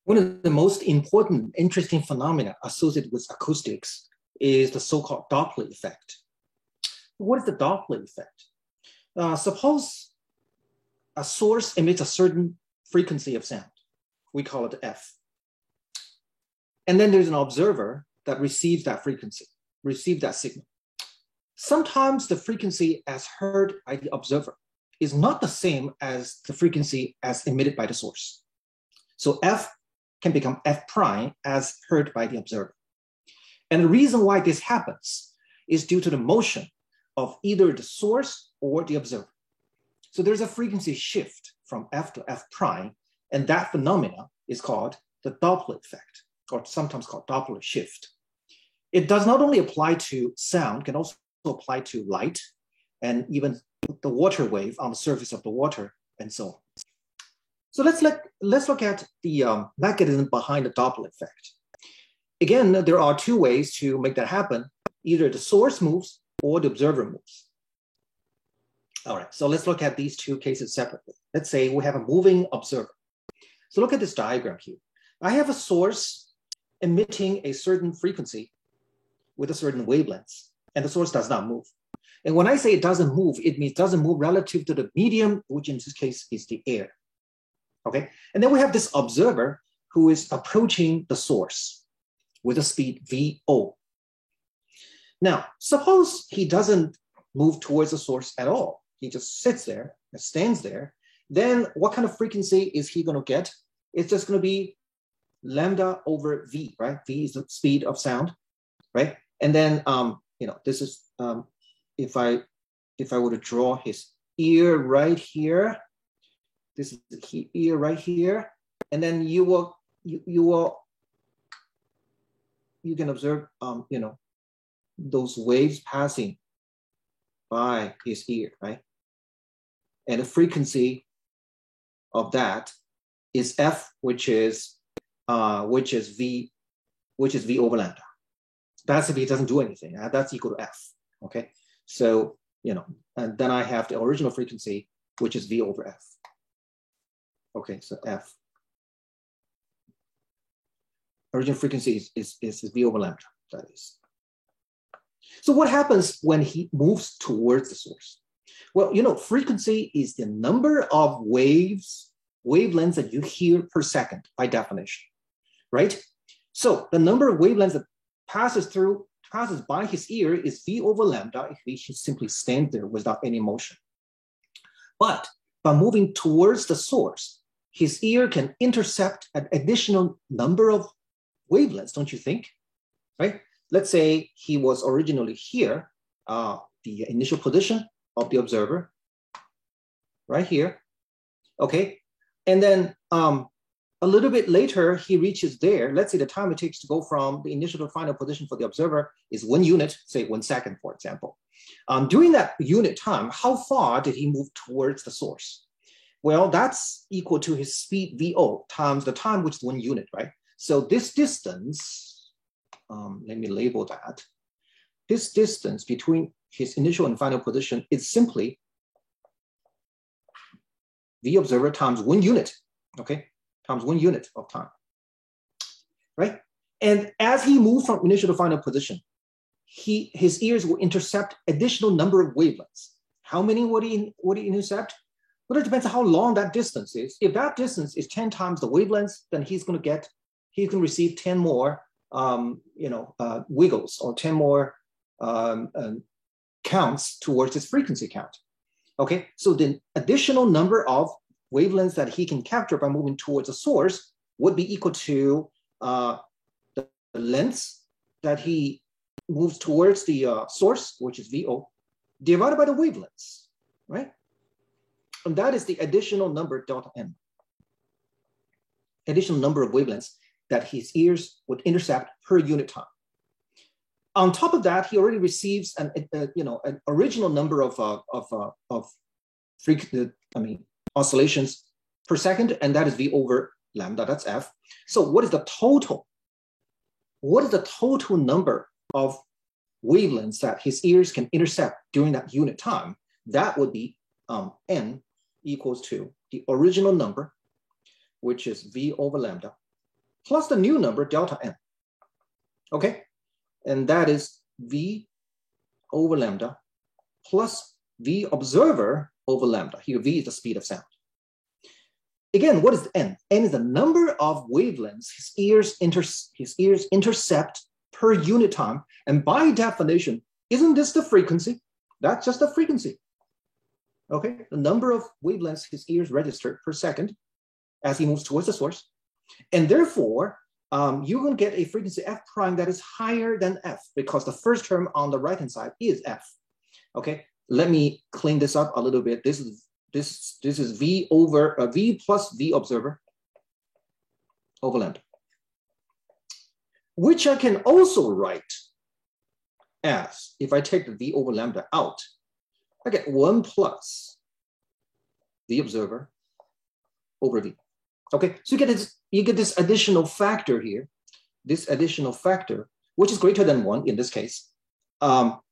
One of the most important, interesting phenomena associated with acoustics is the so-called Doppler effect. What is the Doppler effect? Suppose a source emits a certain frequency of sound. We call it F. And then there's an observer that receives that frequency, receives that signal. Sometimes the frequency as heard by the observer is not the same as the frequency as emitted by the source. So F can become F prime as heard by the observer. And the reason why this happens is due to the motion of either the source or the observer. So there's a frequency shift from F to F prime, and that phenomena is called the Doppler effect, or sometimes called Doppler shift. It does not only apply to sound, can also apply to light and even the water wave on the surface of the water and so on. So let's look at the mechanism behind the Doppler effect. Again, there are two ways to make that happen. Either the source moves or the observer moves. All right, so let's look at these two cases separately. Let's say we have a moving observer. So look at this diagram here. I have a source emitting a certain frequency with a certain wavelength, and the source does not move. And when I say it doesn't move, it means it doesn't move relative to the medium, which in this case is the air. Okay, and then we have this observer who is approaching the source with a speed VO. Now, suppose he doesn't move towards the source at all. He just sits there and stands there. Then what kind of frequency is he going to get? It's just going to be lambda over V, right? V is the speed of sound, right? And then, this is, if I were to draw his ear right here, this is the ear right here, and then you can observe, those waves passing by his ear, right? And the frequency of that is F, which is V over lambda. That's if he doesn't do anything. That's equal to F. Okay, so and then I have the original frequency, which is V over F. Okay, so F. Original frequency is V over lambda, that is. So what happens when he moves towards the source? Well, frequency is the number of wavelengths that you hear per second by definition, right? So the number of wavelengths that passes by his ear is V over lambda if he simply stands there without any motion. But by moving towards the source, his ear can intercept an additional number of wavelengths, don't you think? Right? Let's say he was originally here, the initial position of the observer, right here, okay? And then a little bit later, he reaches there. Let's say the time it takes to go from the initial to final position for the observer is 1 unit, say 1 second, for example. During that unit time, how far did he move towards the source? Well, that's equal to his speed VO times the time, which is 1 unit, right? So this distance, let me label that. This distance between his initial and final position is simply V observer times 1 unit, okay? Times 1 unit of time, right? And as he moves from initial to final position, his ears will intercept additional number of wavelengths. How many would he intercept? Well, it depends on how long that distance is. If that distance is 10 times the wavelengths, then he can receive 10 more, wiggles or 10 more counts towards his frequency count. Okay, so the additional number of wavelengths that he can capture by moving towards a source would be equal to the lengths that he moves towards the source, which is VO, divided by the wavelengths, right? And that is the additional number delta n, additional number of wavelengths that his ears would intercept per unit time. On top of that, he already receives an original number of oscillations per second, and that is V over lambda, that's F. So what is the total? What is the total number of wavelengths that his ears can intercept during that unit time? That would be n equals to the original number, which is V over lambda, plus the new number delta n. Okay, and that is v over lambda plus v observer over lambda. Here v is the speed of sound. Again, what is n? N is the number of wavelengths his ears intercept per unit time. And by definition, isn't this the frequency? That's just the frequency. Okay, the number of wavelengths his ears register per second as he moves towards the source. And therefore, you're going to get a frequency f prime that is higher than f because the first term on the right-hand side is f. Okay, let me clean this up a little bit. This is v over v plus v observer over lambda, which I can also write as, if I take the v over lambda out, I get 1 plus v observer over v. Okay, so you get this additional factor here, this additional factor, which is greater than 1 in this case,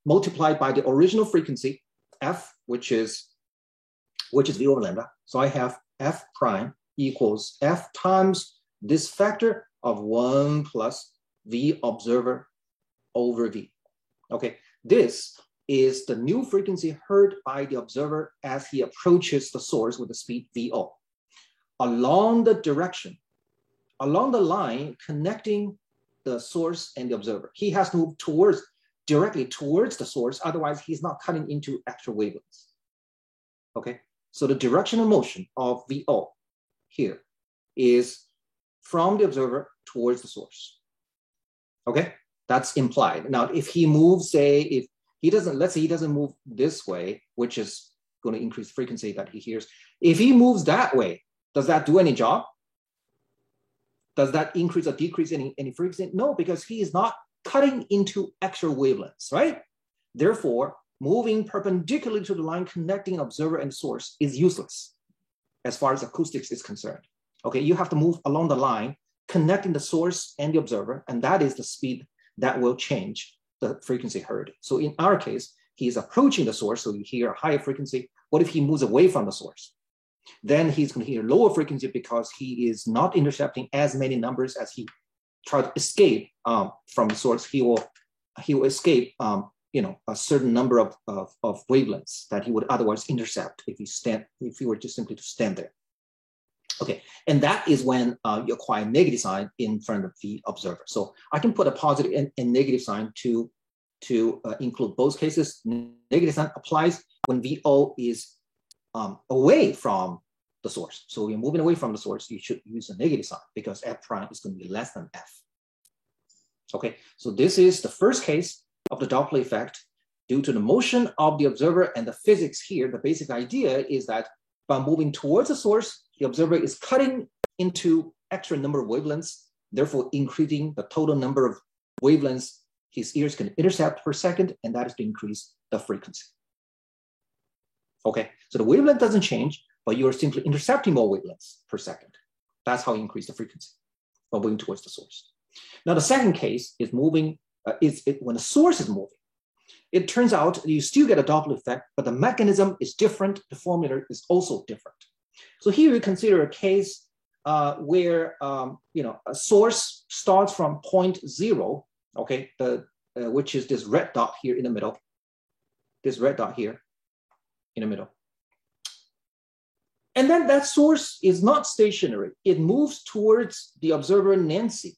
multiplied by the original frequency f, which is v over lambda. So I have f prime equals f times this factor of 1 plus v observer over v. Okay, this is the new frequency heard by the observer as he approaches the source with the speed VO. Along the direction, along the line connecting the source and the observer, he has to move directly towards the source, otherwise he's not cutting into extra wavelengths. Okay, so the directional motion of VO here is from the observer towards the source. Okay, that's implied. Now, if he moves, say, if he doesn't, let's say he doesn't move this way, which is going to increase the frequency that he hears. If he moves that way, does that do any job? Does that increase or decrease any frequency? No, because he is not cutting into extra wavelengths, right? Therefore, moving perpendicularly to the line connecting observer and source is useless as far as acoustics is concerned. Okay, you have to move along the line connecting the source and the observer, and that is the speed that will change the frequency heard. So in our case, he is approaching the source, so you hear a higher frequency. What if he moves away from the source? Then he's going to hear lower frequency because he is not intercepting as many numbers as he tries to escape from the source. He will escape a certain number of wavelengths that he would otherwise intercept if he were just simply to stand there. Okay, and that is when you acquire negative sign in front of the observer. So I can put a positive and negative sign to include both cases. Negative sign applies when VO is away from the source. So you're moving away from the source, you should use a negative sign because f prime is going to be less than f. Okay, so this is the first case of the Doppler effect due to the motion of the observer and the physics here. The basic idea is that by moving towards the source, the observer is cutting into extra number of wavelengths, therefore increasing the total number of wavelengths his ears can intercept per second, and that is to increase the frequency. Okay, so the wavelength doesn't change, but you're simply intercepting more wavelengths per second. That's how you increase the frequency by moving towards the source. Now, the second case is moving, when the source is moving. It turns out you still get a Doppler effect, but the mechanism is different. The formula is also different. So here we consider a case where a source starts from point 0, okay, which is this red dot here in the middle. This red dot here in the middle. And then that source is not stationary. It moves towards the observer Nancy,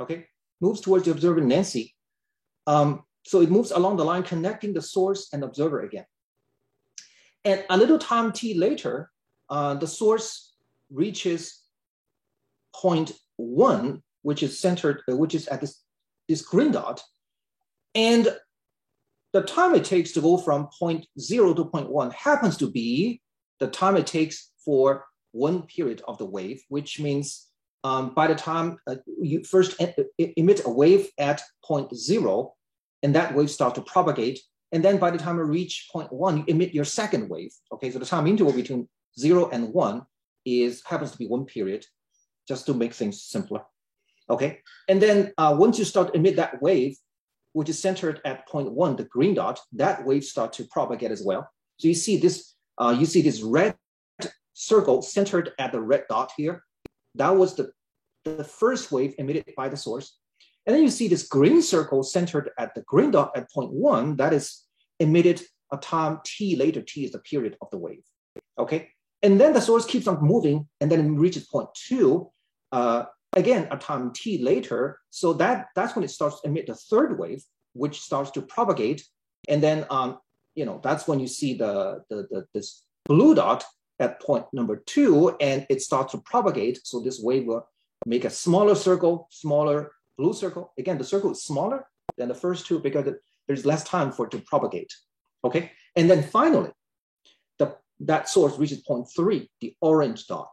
okay? Moves towards the observer Nancy. So it moves along the line connecting the source and observer again. And a little time t later, the source reaches point 1, which is centered, which is at this green dot. And the time it takes to go from point 0 to point 1 happens to be the time it takes for one period of the wave, which means by the time you first emit a wave at point 0, and that wave starts to propagate, and then by the time you reach point 1, you emit your second wave. Okay, so the time interval between 0 and 1 happens to be one period, just to make things simpler. Okay, and then once you start to emit that wave, which is centered at point 1, the green dot, that wave starts to propagate as well. So you see this red circle centered at the red dot here. That was the the first wave emitted by the source. And then you see this green circle centered at the green dot at point 1, that is emitted a time t later. T is the period of the wave, okay? And then the source keeps on moving and then it reaches point 2, again, a time t later. So that's when it starts to emit the third wave, which starts to propagate. And then, that's when you see this blue dot at point number 2, and it starts to propagate. So this wave will make a smaller circle, smaller blue circle. Again, the circle is smaller than the first two because there's less time for it to propagate, okay? And then finally, that source reaches point 3, the orange dot.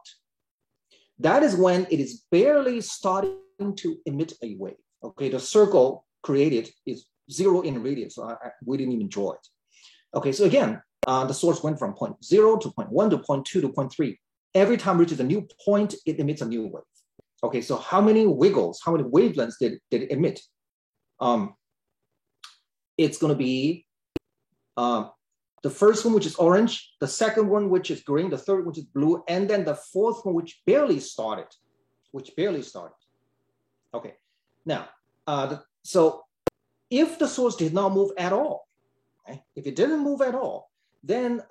That is when it is barely starting to emit a wave, okay? The circle created is 0 in radius, so we didn't even draw it. Okay, so again, the source went from point 0 to point 1 to point 2 to point 3. Every time it reaches a new point, it emits a new wave. Okay, so how many wiggles, how many wavelengths did it emit? It's going to be the first one, which is orange, the second one, which is green, the third, which is blue, and then the fourth one, which barely started. Okay, now, so if the source did not move at all, right? If it didn't move at all, then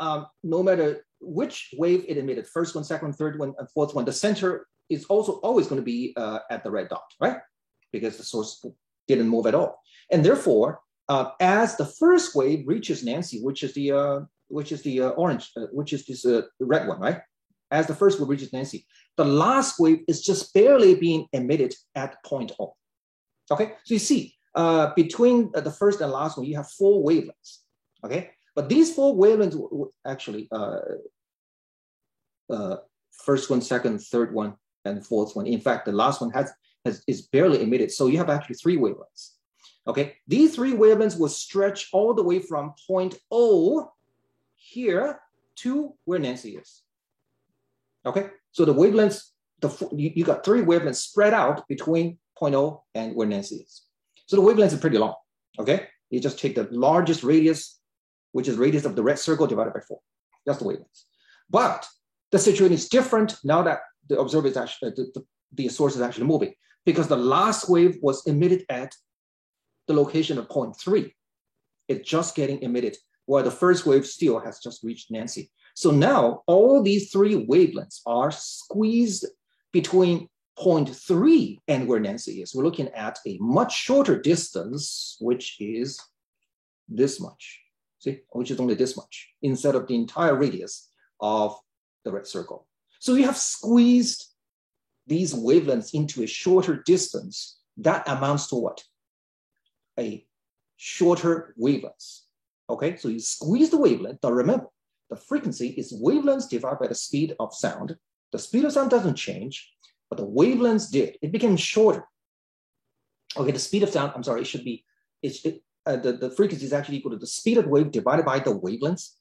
no matter which wave it emitted, first one, second one, third one, and fourth one, the center is also always going to be at the red dot, right? Because the source didn't move at all. And therefore, as the first wave reaches Nancy, which is the orange, which is this red one, right? As the first wave reaches Nancy, the last wave is just barely being emitted at point O. Okay, so you see, between the first and last one, you have 4 wavelengths. Okay, but these 4 wavelengths actually, first one, second, third one, and fourth one. In fact, the last one is barely emitted. So you have actually 3 wavelengths. Okay, these 3 wavelengths will stretch all the way from point O here to where Nancy is. Okay, so the wavelengths, you got 3 wavelengths spread out between point O and where Nancy is. So the wavelengths are pretty long. Okay, you just take the largest radius, which is radius of the red circle divided by 4. That's the wavelengths. But the situation is different now that the observer is actually, the source is actually moving, because the last wave was emitted at the location of point 3. It's just getting emitted, while the first wave still has just reached Nancy. So now all these 3 wavelengths are squeezed between point 3 and where Nancy is. We're looking at a much shorter distance, which is this much, see, which is only this much, instead of the entire radius of the red circle. So you have squeezed these wavelengths into a shorter distance. That amounts to what? A shorter wavelength. Okay, so you squeeze the wavelength. Now remember, the frequency is wavelengths divided by the speed of sound. The speed of sound doesn't change, but the wavelengths did. It became shorter. Okay, the speed of sound, I'm sorry, it should be, the frequency is actually equal to the speed of the wave divided by the wavelengths.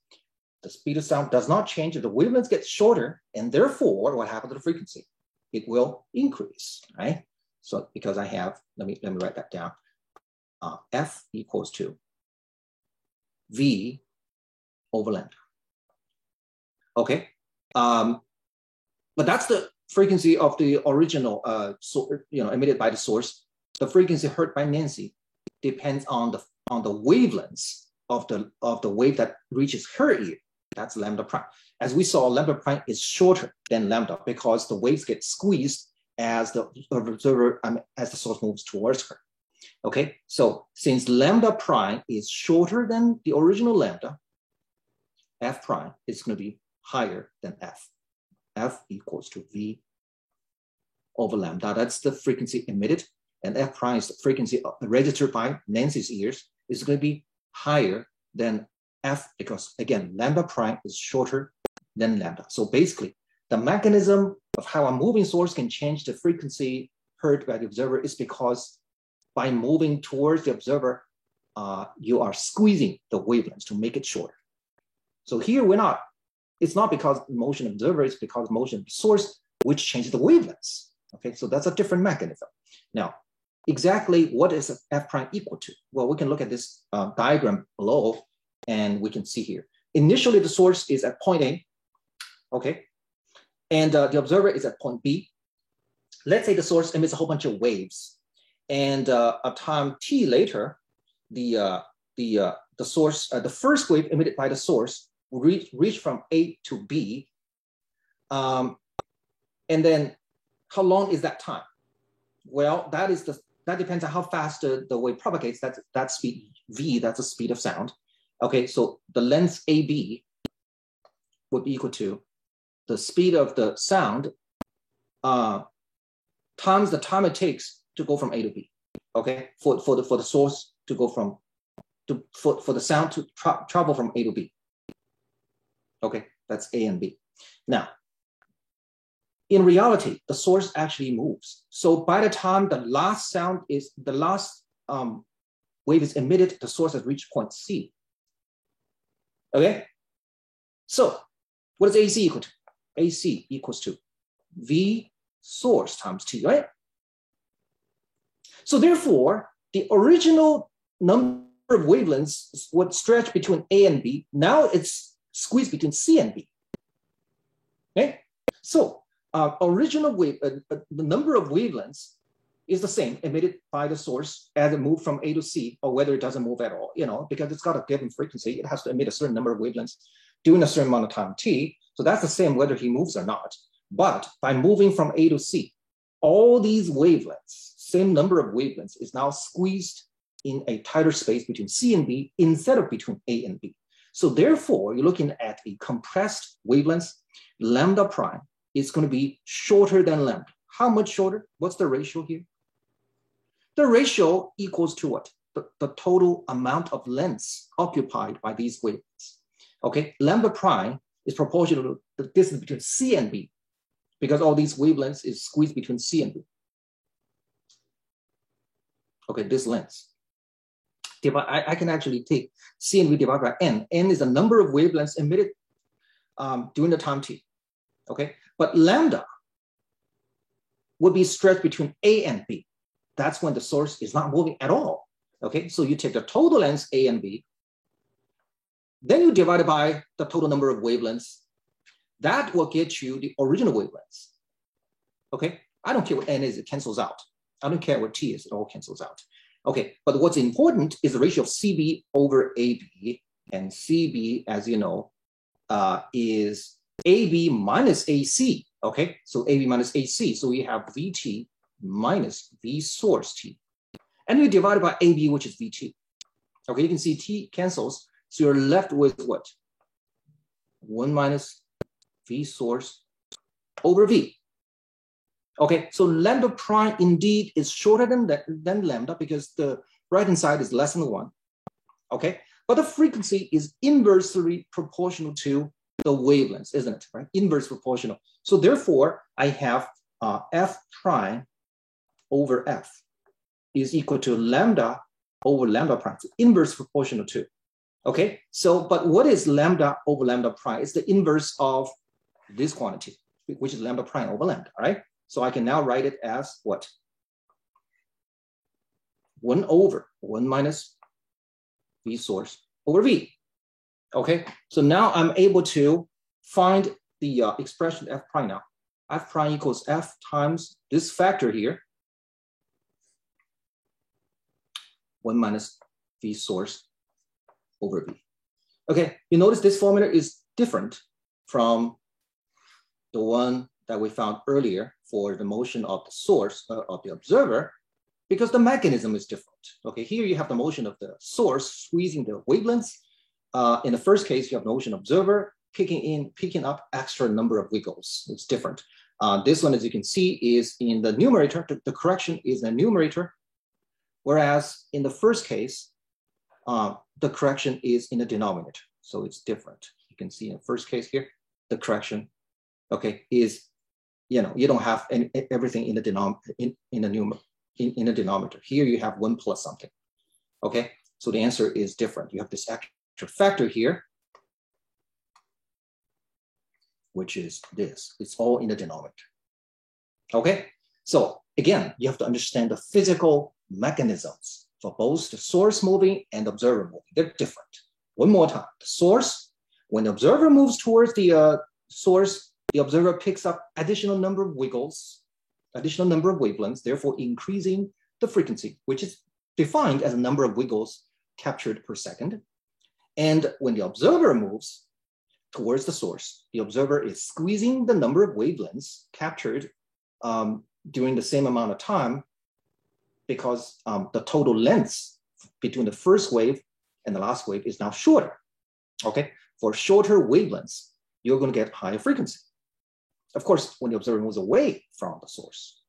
The speed of sound does not change. The wavelengths get shorter, and therefore, what happens to the frequency? It will increase, right? So because I have, let me write that down. F equals to V over lambda. Okay, but that's the frequency of the original, emitted by the source. The frequency heard by Nancy depends on the wavelengths of the wave that reaches her ear. That's lambda prime. As we saw, lambda prime is shorter than lambda because the waves get squeezed as the observer, as the source moves towards her. Okay, so since lambda prime is shorter than the original lambda, F prime is going to be higher than F. F equals to V over lambda. That's the frequency emitted, and F prime is the frequency registered by Nancy's ears. Is going to be higher than F because, again, lambda prime is shorter than lambda. So basically, the mechanism of how a moving source can change the frequency heard by the observer is because by moving towards the observer, you are squeezing the wavelengths to make it shorter. So here it's not because motion of the observer, it's because motion of the source, which changes the wavelengths. Okay, so that's a different mechanism. Now, exactly what is F prime equal to? Well, we can look at this diagram below, and we can see here. Initially, the source is at point A, okay? And the observer is at point B. let's say the source emits a whole bunch of waves, and a time t later, the source, the first wave emitted by the source will reach from A to B, and then how long is that time? Well, that depends on how fast the wave propagates. That speed v, that's the speed of sound. Okay, so the length AB would be equal to the speed of the sound times the time it takes to go from A to B. Okay, for the source to go from for the sound to travel from A to B. Okay, that's A and B. Now, in reality, the source actually moves. So by the time the last wave is emitted, the source has reached point C. Okay, so what is AC equal to? AC equals to V source times T, right? So therefore, the original number of wavelengths would stretch between A and B. Now it's squeezed between C and B. Okay, so original wave, the number of wavelengths is the same emitted by the source as it moved from A to C, or whether it doesn't move at all, because it's got a given frequency, it has to emit a certain number of wavelengths during a certain amount of time t. So that's the same whether he moves or not. But by moving from A to C, all these wavelengths, same number of wavelengths, is now squeezed in a tighter space between C and B instead of between A and B. So therefore, you're looking at a compressed wavelength. Lambda prime is going to be shorter than lambda. How much shorter? What's the ratio here? The ratio equals to what? The total amount of lengths occupied by these wavelengths. Okay, lambda prime is proportional to the distance between C and B, because all these wavelengths is squeezed between C and B. Okay, this length. I can actually take C and B divided by N. N is the number of wavelengths emitted during the time t. Okay, but lambda would be stretched between A and B. That's when the source is not moving at all. Okay, so you take the total lengths A and B, then you divide it by the total number of wavelengths. That will get you the original wavelengths. Okay, I don't care what N is, it cancels out. I don't care what T is, it all cancels out. Okay, but what's important is the ratio of CB over AB, and CB, as you know, is AB minus AC. Okay, so AB minus AC, so we have VT minus V source T. And we divide it by AB, which is VT. Okay, you can see T cancels, so you're left with what? 1 minus V source over V. Okay, so lambda prime indeed is shorter than lambda because the right-hand side is less than 1. Okay, but the frequency is inversely proportional to the wavelengths, isn't it? Right, inverse proportional. So therefore, I have F prime over F is equal to lambda over lambda prime, so inverse proportional to. Okay, so but what is lambda over lambda prime? It's the inverse of this quantity, which is lambda prime over lambda, right? So I can now write it as what? 1 over 1 minus V source over V. Okay, so now I'm able to find the expression F prime now. F prime equals F times this factor here, 1 minus V source over V. Okay, you notice this formula is different from the one that we found earlier for the motion of the source of the observer, because the mechanism is different. Okay, here you have the motion of the source squeezing the wavelengths. In the first case, you have the motion observer picking up extra number of wiggles. It's different. This one, as you can see, is in the numerator. The correction is in the numerator, whereas in the first case, the correction is in the denominator. So it's different. You can see in the first case here, the correction, okay, is, you don't have everything in the denominator. Here you have 1 plus something. Okay, so the answer is different. You have this extra factor here, which is this. It's all in the denominator. Okay, so again, you have to understand the physical mechanisms for both the source moving and the observer moving. They're different. One more time, the source, when the observer moves towards the source, the observer picks up additional number of wiggles. additional number of wavelengths, therefore increasing the frequency, which is defined as a number of wiggles captured per second. And when the observer moves towards the source, the observer is squeezing the number of wavelengths captured during the same amount of time, because the total length between the first wave and the last wave is now shorter. Okay, for shorter wavelengths, you're going to get higher frequency. Of course, when the observer moves away from the source,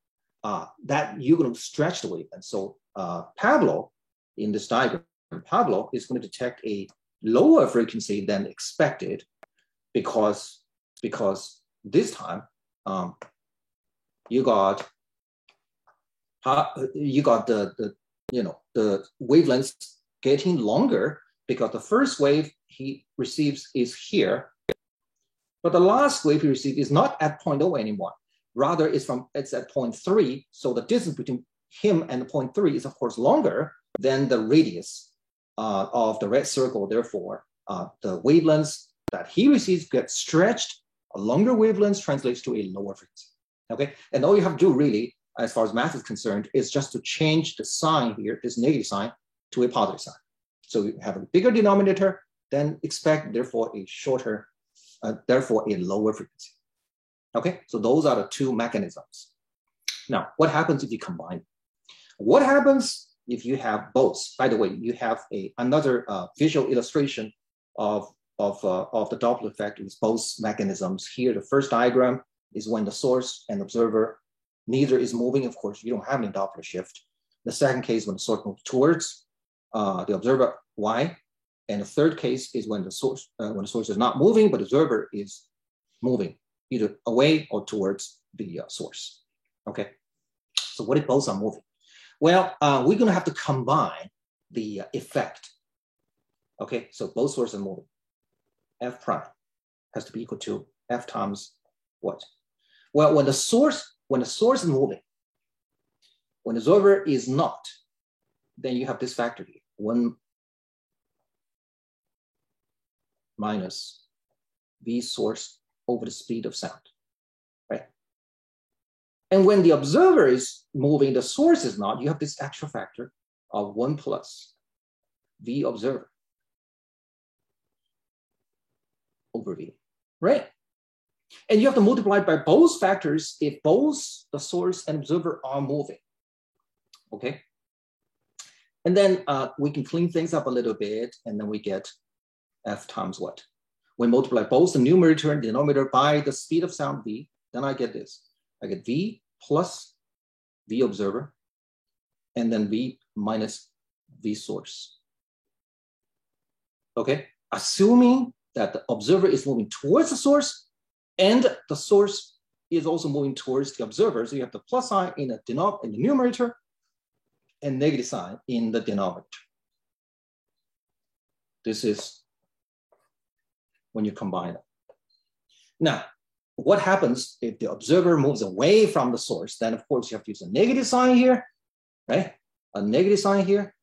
that you're going to stretch the wavelength. So Pablo, in this diagram, Pablo is going to detect a lower frequency than expected, because this time you got the wavelengths getting longer, because the first wave he receives is here, but the last wave he receives is not at 0.0 anymore. Rather, it's at 0.3. So the distance between him and the 0.3 is of course longer than the radius of the red circle. Therefore, the wavelengths that he receives get stretched. A longer wavelength translates to a lower frequency. Okay, and all you have to do really, as far as math is concerned, is just to change the sign here, this negative sign, to a positive sign. So you have a bigger denominator, then expect therefore a shorter, therefore a lower frequency. Okay, so those are the two mechanisms. Now, what happens if you combine? What happens if you have both? By the way, you have another visual illustration of the Doppler effect with both mechanisms. Here, the first diagram is when the source and observer neither is moving. Of course, you don't have any Doppler shift. The second case, when the source moves towards the observer Y, and the third case is when the source is not moving, but the observer is moving either away or towards the source. Okay, so what if both are moving? Well, we're going to have to combine the effect. Okay, so both sources are moving. F prime has to be equal to F times what? Well, when the source is moving, when the observer is not, then you have this factor here, 1 minus V source over the speed of sound, right? And when the observer is moving, the source is not, you have this extra factor of 1 plus V observer over V, right? And you have to multiply by both factors if both the source and observer are moving, okay? And then we can clean things up a little bit, and then we get F times what? We multiply both the numerator and denominator by the speed of sound V, then I get this. I get V plus V observer, and then V minus V source. Okay, assuming that the observer is moving towards the source, and the source is also moving towards the observer. So you have the plus sign in the numerator and negative sign in the denominator. This is when you combine them. Now, what happens if the observer moves away from the source? Then of course you have to use a negative sign here, right? A negative sign here.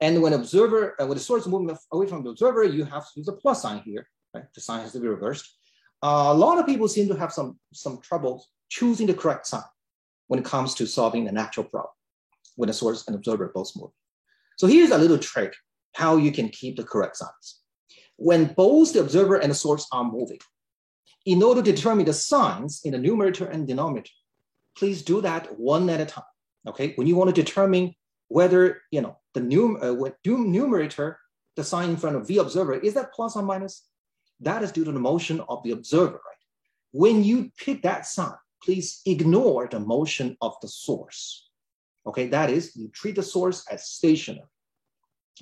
And when the source is moving away from the observer, you have to use a plus sign here, right? The sign has to be reversed. A lot of people seem to have some trouble choosing the correct sign when it comes to solving an actual problem when the source and observer both move. So here's a little trick how you can keep the correct signs. When both the observer and the source are moving, in order to determine the signs in the numerator and denominator, please do that one at a time. Okay, when you want to determine whether the numerator, the sign in front of V observer, is that plus or minus? That is due to the motion of the observer, right? When you pick that sign, please ignore the motion of the source. Okay, that is, you treat the source as stationary.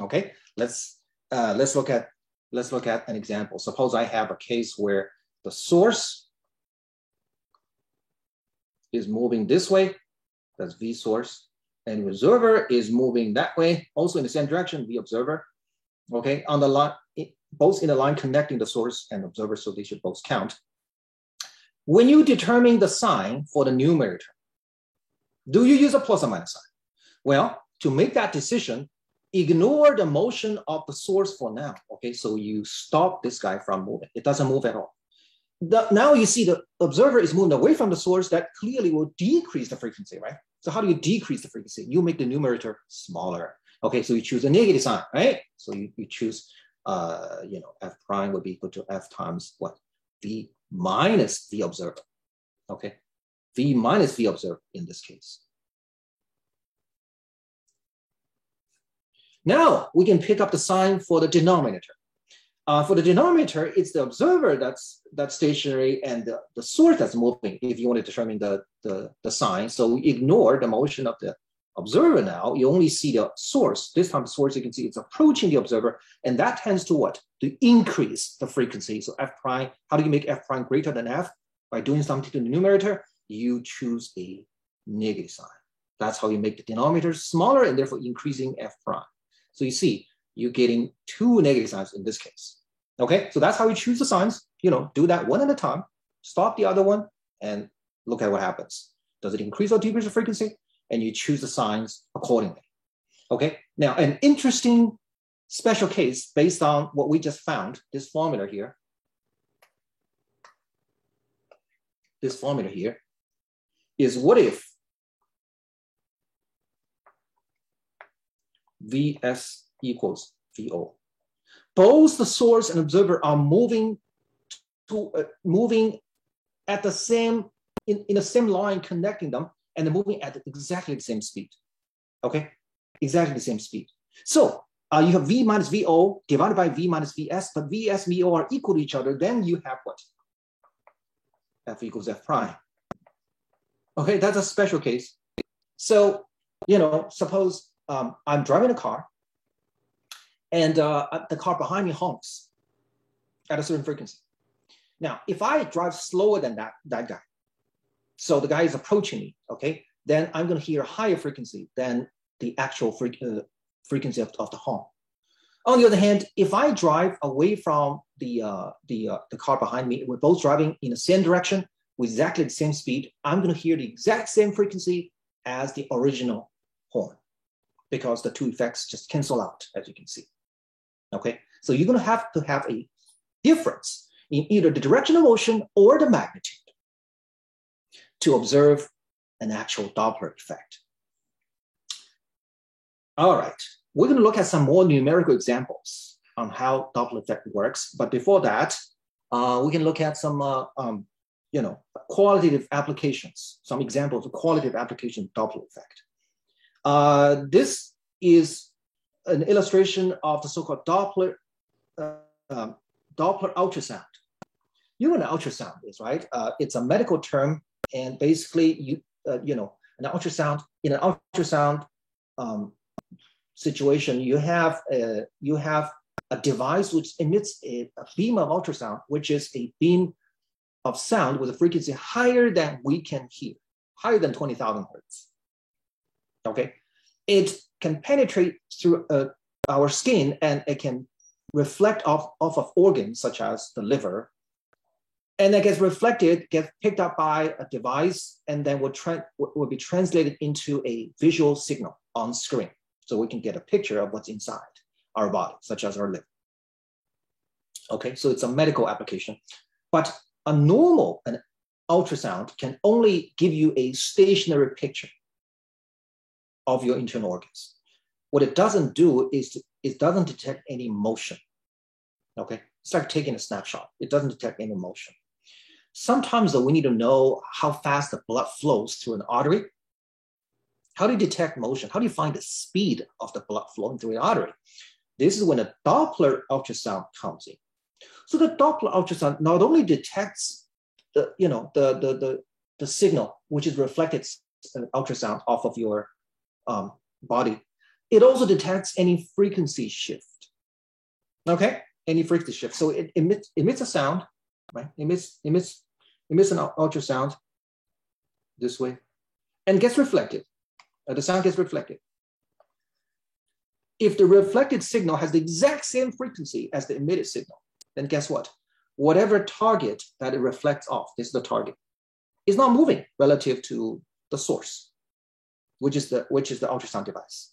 Okay, let's look at an example. Suppose I have a case where the source is moving this way, that's V source, and the observer is moving that way, also in the same direction, V observer. Okay, on the line, both in the line connecting the source and observer, so they should both count. When you determine the sign for the numerator, do you use a plus or minus sign? Well, to make that decision, ignore the motion of the source for now. Okay, so you stop this guy from moving. It doesn't move at all. now you see the observer is moving away from the source. That clearly will decrease the frequency, right? So how do you decrease the frequency? You make the numerator smaller. Okay, so you choose a negative sign, right? So you choose, f prime would be equal to f times what? V minus V observer. Okay, V minus V observer in this case. Now we can pick up the sign for the denominator. For the denominator, it's the observer that's stationary and the source that's moving if you want to determine the sign. So we ignore the motion of the observer now. You only see the source. This time the source, you can see it's approaching the observer, and that tends to what? To increase the frequency. So f prime, how do you make f prime greater than f? By doing something to the numerator, you choose a negative sign. That's how you make the denominator smaller and therefore increasing f prime. So you see, you're getting two negative signs in this case. Okay, so that's how you choose the signs. Do that one at a time, stop the other one, and look at what happens. Does it increase or decrease the frequency? And you choose the signs accordingly. Okay, now an interesting special case based on what we just found, this formula here. This formula here is what if Vs equals Vo. Both the source and observer are moving at the same in the same line connecting them, and they're moving at exactly the same speed. Okay, exactly the same speed. So you have V minus Vo divided by V minus Vs, but Vs and Vo are equal to each other. Then you have what? F equals F prime. Okay, that's a special case. So suppose I'm driving a car, and the car behind me honks at a certain frequency. Now, if I drive slower than that guy, so the guy is approaching me, okay, then I'm going to hear a higher frequency than the actual frequency of the horn. On the other hand, if I drive away from the car behind me, we're both driving in the same direction with exactly the same speed, I'm going to hear the exact same frequency as the original horn, because the two effects just cancel out, as you can see. Okay, so you're going to have a difference in either the direction of motion or the magnitude to observe an actual Doppler effect. All right, we're going to look at some more numerical examples on how Doppler effect works. But before that, we can look at some qualitative applications, some examples of qualitative application of Doppler effect. This is an illustration of the so-called Doppler ultrasound. You know what an ultrasound is, right? It's a medical term, and basically, an ultrasound, in an ultrasound situation, you have a device which emits a beam of ultrasound, which is a beam of sound with a frequency higher than we can hear, higher than 20,000 hertz. Okay, it can penetrate through our skin, and it can reflect off of organs such as the liver, and that gets reflected, gets picked up by a device, and then will be translated into a visual signal on screen, so we can get a picture of what's inside our body, such as our liver. Okay, so it's a medical application, but a normal ultrasound can only give you a stationary picture of your internal organs. What it doesn't do is it doesn't detect any motion. Okay, it's like taking a snapshot. It doesn't detect any motion. Sometimes though, we need to know how fast the blood flows through an artery. How do you detect motion? How do you find the speed of the blood flowing through the artery? This is when a Doppler ultrasound comes in. So the Doppler ultrasound not only detects the signal, which is reflected ultrasound off of your body, it also detects any frequency shift. Okay, any frequency shift. So it emits a sound, right? Emits an ultrasound this way, and gets reflected. The sound gets reflected. If the reflected signal has the exact same frequency as the emitted signal, then guess what? Whatever target that it reflects off, this is the target, is not moving relative to the source, which is the ultrasound device.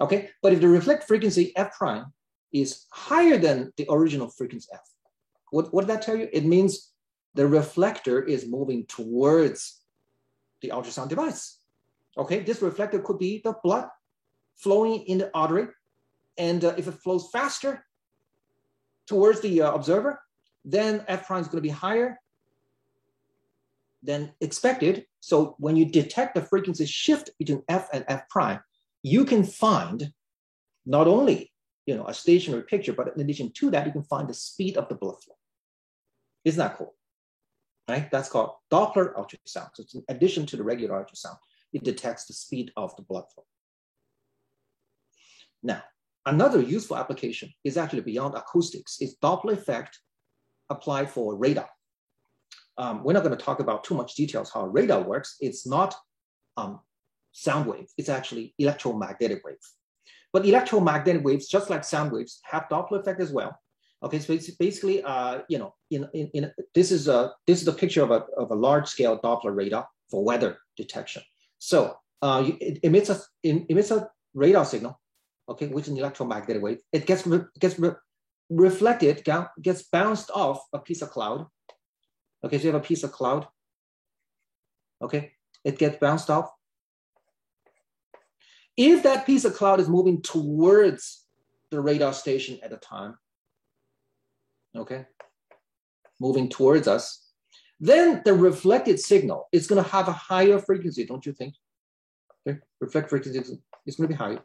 Okay, but if the reflect frequency f prime is higher than the original frequency f, what did that tell you? It means the reflector is moving towards the ultrasound device. Okay, this reflector could be the blood flowing in the artery. And if it flows faster towards the observer, then F prime is going to be higher than expected. So when you detect the frequency shift between F and F prime, you can find not only a stationary picture, but in addition to that, you can find the speed of the blood flow. Isn't that cool? Right? That's called Doppler ultrasound. So it's in addition to the regular ultrasound, it detects the speed of the blood flow. Now, another useful application is actually beyond acoustics. It's Doppler effect applied for radar. We're not going to talk about too much details how radar works. It's not sound wave. It's actually electromagnetic wave. But electromagnetic waves, just like sound waves, have Doppler effect as well. Okay, so it's basically, this is the picture of a large-scale Doppler radar for weather detection. So it emits a radar signal, okay, which is an electromagnetic wave. It gets reflected, gets bounced off a piece of cloud. Okay, so you have a piece of cloud. Okay, it gets bounced off. If that piece of cloud is moving towards the radar station at the time, okay, moving towards us, then the reflected signal is going to have a higher frequency, don't you think? Okay, reflect frequency is going to be higher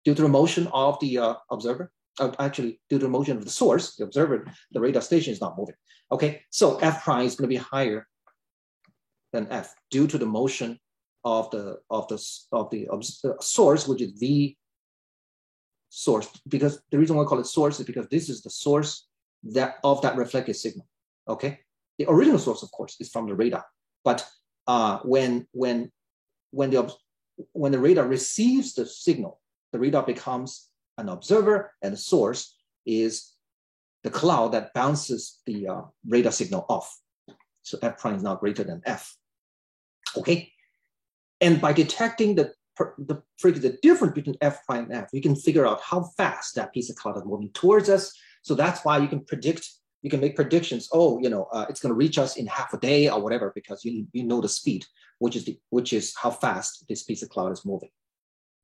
due to the motion of the observer. Actually, due to the motion of the source, the observer, the radar station is not moving. Okay, so F prime is going to be higher than F due to the motion of the source, which is the source. Because the reason why I call it source is because this is the source of that reflected signal. Okay, the original source, of course, is from the radar. But when the radar receives the signal, the radar becomes an observer, and the source is the cloud that bounces the radar signal off. So F prime is now greater than F. Okay, and by detecting the difference between F prime and F, you can figure out how fast that piece of cloud is moving towards us. So that's why you can make predictions. Oh, it's going to reach us in half a day or whatever, because you know the speed, which is how fast this piece of cloud is moving.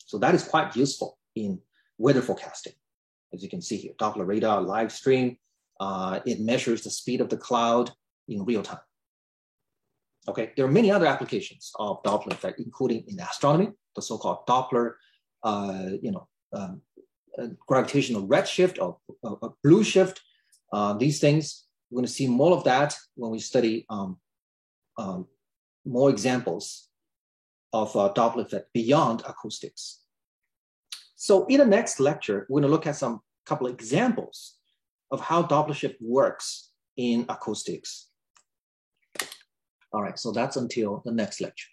So that is quite useful in weather forecasting. As you can see here, Doppler radar live stream, it measures the speed of the cloud in real time. Okay, there are many other applications of Doppler effect, including in astronomy, the so-called Doppler, gravitational redshift or blue shift. These things, we're going to see more of that when we study more examples of Doppler effect beyond acoustics. So in the next lecture, we're going to look at some couple of examples of how Doppler shift works in acoustics. All right, so that's until the next lecture.